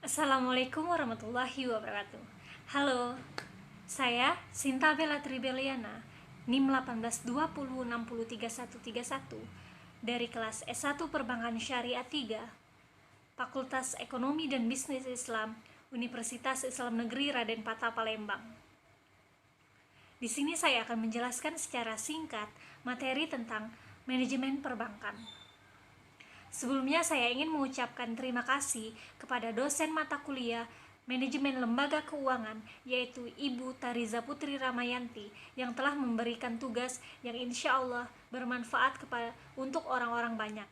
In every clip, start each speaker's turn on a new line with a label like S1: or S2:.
S1: Assalamualaikum warahmatullahi wabarakatuh. Halo, saya Sinta Bella Tribeliana, NIM 1820603131 dari kelas S1 Perbankan Syariah 3, Fakultas Ekonomi dan Bisnis Islam, Universitas Islam Negeri Raden Patah Palembang. Di sini saya akan menjelaskan secara singkat materi tentang manajemen perbankan. Sebelumnya saya ingin mengucapkan terima kasih kepada dosen mata kuliah Manajemen Lembaga Keuangan, yaitu Ibu Tariza Putri Ramayanti, yang telah memberikan tugas yang insya Allah bermanfaat untuk orang-orang banyak.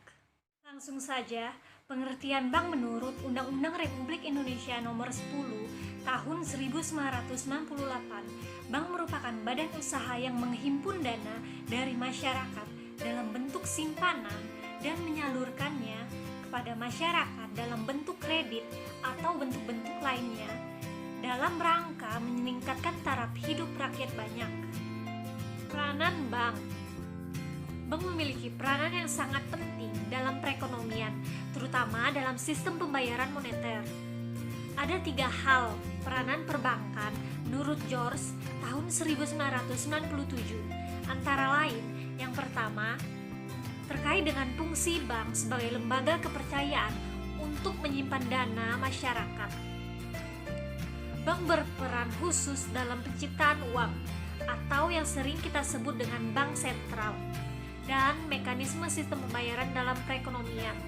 S1: Langsung saja, pengertian bank menurut Undang-Undang Republik Indonesia Nomor 10 Tahun 1998, bank merupakan badan usaha yang menghimpun dana dari masyarakat dalam bentuk simpanan dan menyalurkannya kepada masyarakat dalam bentuk kredit atau bentuk-bentuk lainnya dalam rangka meningkatkan taraf hidup rakyat banyak. Peranan bank memiliki peranan yang sangat penting dalam perekonomian, terutama dalam sistem pembayaran moneter. Ada 3 hal peranan perbankan menurut George tahun 1997, antara lain yang pertama, terkait dengan fungsi bank sebagai lembaga kepercayaan untuk menyimpan dana masyarakat. Bank berperan khusus dalam penciptaan uang atau yang sering kita sebut dengan bank sentral dan mekanisme sistem pembayaran dalam perekonomian.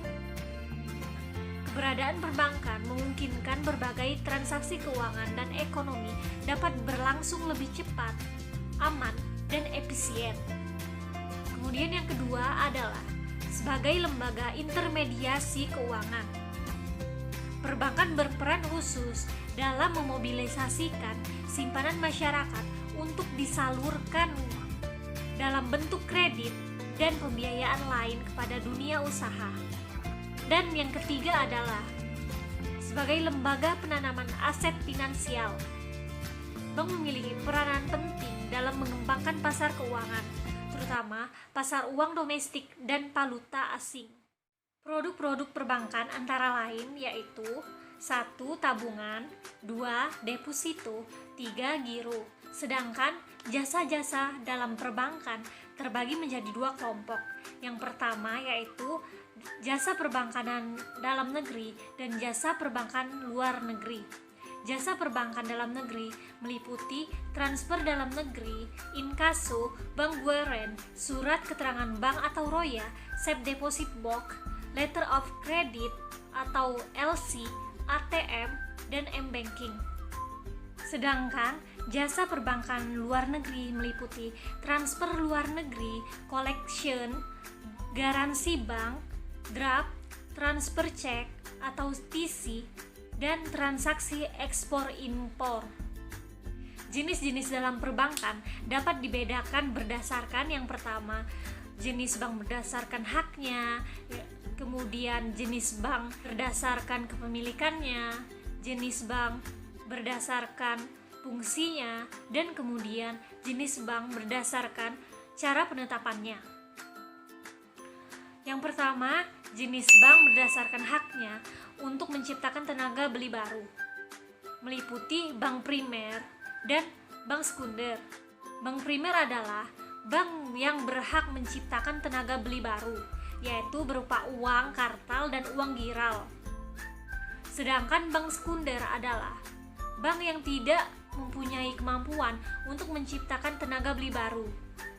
S1: Keberadaan perbankan memungkinkan berbagai transaksi keuangan dan ekonomi dapat berlangsung lebih cepat, aman, dan efisien. Kemudian yang kedua adalah sebagai lembaga intermediasi keuangan. Perbankan berperan khusus dalam memobilisasikan simpanan masyarakat untuk disalurkan dalam bentuk kredit dan pembiayaan lain kepada dunia usaha. Dan yang ketiga adalah sebagai lembaga penanaman aset finansial. Bank memiliki peranan penting dalam mengembangkan pasar keuangan, terutama pasar uang domestik dan valuta asing. Produk-produk perbankan antara lain yaitu 1. Tabungan, 2. Deposito, 3. Giro. Sedangkan jasa-jasa dalam perbankan terbagi menjadi 2 kelompok. Yang pertama yaitu jasa perbankan dalam negeri dan jasa perbankan luar negeri. Jasa perbankan dalam negeri meliputi transfer dalam negeri, inkaso, bank guaran, surat keterangan bank atau ROYA, safe deposit box, letter of credit atau LC, ATM, dan M-banking. Sedangkan jasa perbankan luar negeri meliputi transfer luar negeri, collection, garansi bank, draft, transfer cek atau TC, dan transaksi ekspor-impor. Jenis-jenis dalam perbankan dapat dibedakan berdasarkan yang pertama, jenis bank berdasarkan haknya, kemudian jenis bank berdasarkan kepemilikannya, jenis bank berdasarkan fungsinya, dan kemudian jenis bank berdasarkan cara penetapannya. Yang pertama, jenis bank berdasarkan haknya untuk menciptakan tenaga beli baru, meliputi bank primer dan bank sekunder. Bank primer adalah bank yang berhak menciptakan tenaga beli baru, yaitu berupa uang kartal dan uang giral. Sedangkan bank sekunder adalah bank yang tidak mempunyai kemampuan untuk menciptakan tenaga beli baru,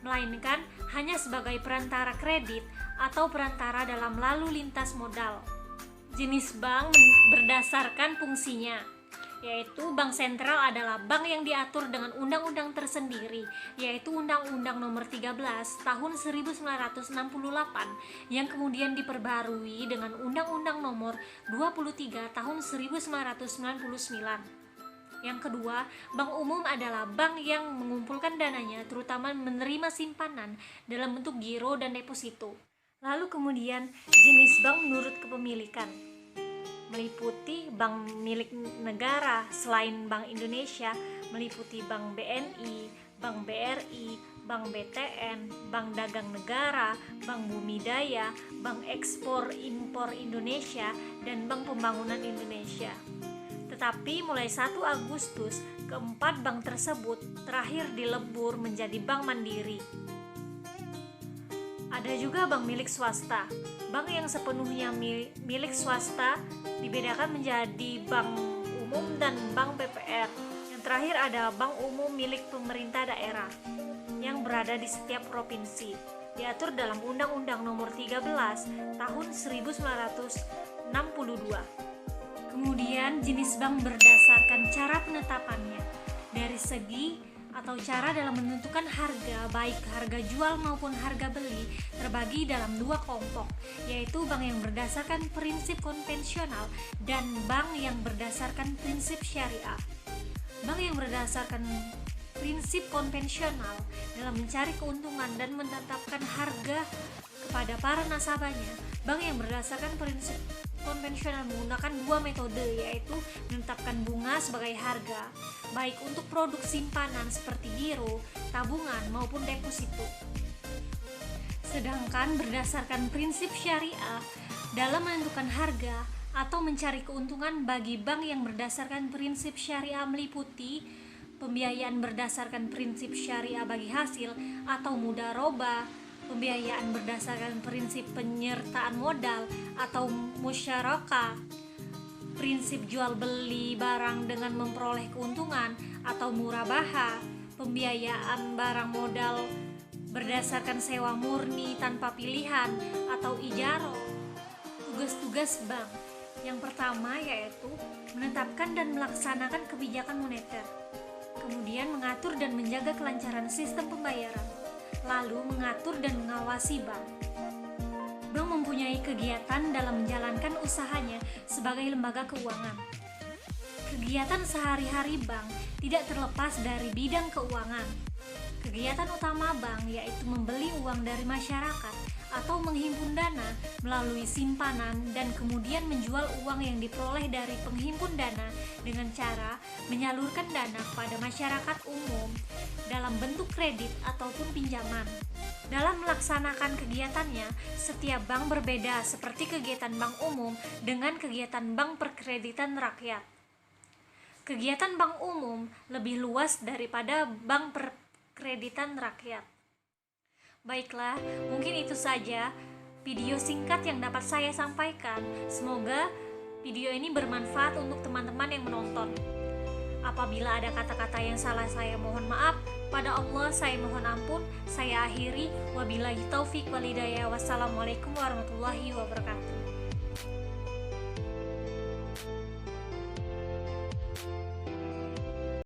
S1: melainkan hanya sebagai perantara kredit atau perantara dalam lalu lintas modal. Jenis bank berdasarkan fungsinya, yaitu bank sentral adalah bank yang diatur dengan undang-undang tersendiri, yaitu Undang-Undang Nomor 13 Tahun 1968 yang kemudian diperbarui dengan Undang-Undang Nomor 23 Tahun 1999. Yang kedua, bank umum adalah bank yang mengumpulkan dananya, terutama menerima simpanan dalam bentuk giro dan deposito. Lalu kemudian jenis bank menurut kepemilikan, meliputi bank milik negara selain Bank Indonesia, meliputi Bank BNI, Bank BRI, Bank BTN, Bank Dagang Negara, Bank Bumi Daya, Bank Ekspor Impor Indonesia, dan Bank Pembangunan Indonesia. Tetapi mulai 1 Agustus, keempat bank tersebut terakhir dilebur menjadi bank mandiri. Ada juga bank milik swasta. Bank yang sepenuhnya milik swasta dibedakan menjadi bank umum dan bank PPR. Yang terakhir ada bank umum milik pemerintah daerah yang berada di setiap provinsi. Diatur dalam Undang-Undang Nomor 13 Tahun 1962. Kemudian jenis bank berdasarkan cara penetapannya. Dari segi atau cara dalam menentukan harga, baik harga jual maupun harga beli, terbagi dalam 2 kelompok, yaitu bank yang berdasarkan prinsip konvensional dan bank yang berdasarkan prinsip syariah. Bank yang berdasarkan prinsip konvensional dalam mencari keuntungan dan menetapkan harga kepada para nasabahnya. Bank yang berdasarkan prinsip konvensional menggunakan 2 metode, yaitu menetapkan bunga sebagai harga, baik untuk produk simpanan seperti giro, tabungan, maupun deposito. Sedangkan berdasarkan prinsip syariah dalam menentukan harga atau mencari keuntungan bagi bank yang berdasarkan prinsip syariah meliputi pembiayaan berdasarkan prinsip syariah bagi hasil atau mudharabah, pembiayaan berdasarkan prinsip penyertaan modal atau musyarakah, prinsip jual beli barang dengan memperoleh keuntungan atau murabaha, pembiayaan barang modal berdasarkan sewa murni tanpa pilihan atau ijaro. Tugas-tugas bank yang pertama yaitu menetapkan dan melaksanakan kebijakan moneter, kemudian mengatur dan menjaga kelancaran sistem pembayaran, lalu mengatur dan mengawasi bank. Bank mempunyai kegiatan dalam menjalankan usahanya sebagai lembaga keuangan. Kegiatan sehari-hari bank tidak terlepas dari bidang keuangan. Kegiatan utama bank yaitu membeli uang dari masyarakat atau menghimpun dana melalui simpanan dan kemudian menjual uang yang diperoleh dari penghimpun dana dengan cara menyalurkan dana kepada masyarakat umum dalam bentuk kredit ataupun pinjaman. Dalam melaksanakan kegiatannya, setiap bank berbeda seperti kegiatan bank umum dengan kegiatan bank perkreditan rakyat. Kegiatan bank umum lebih luas daripada bank perkreditan rakyat. Baiklah, mungkin itu saja video singkat yang dapat saya sampaikan. Semoga video ini bermanfaat untuk teman-teman yang menonton. Apabila ada kata-kata yang salah, saya mohon maaf. Pada Allah saya mohon ampun. Saya akhiri. Wabillahi taufik wal hidayah. Wassalamualaikum warahmatullahi wabarakatuh.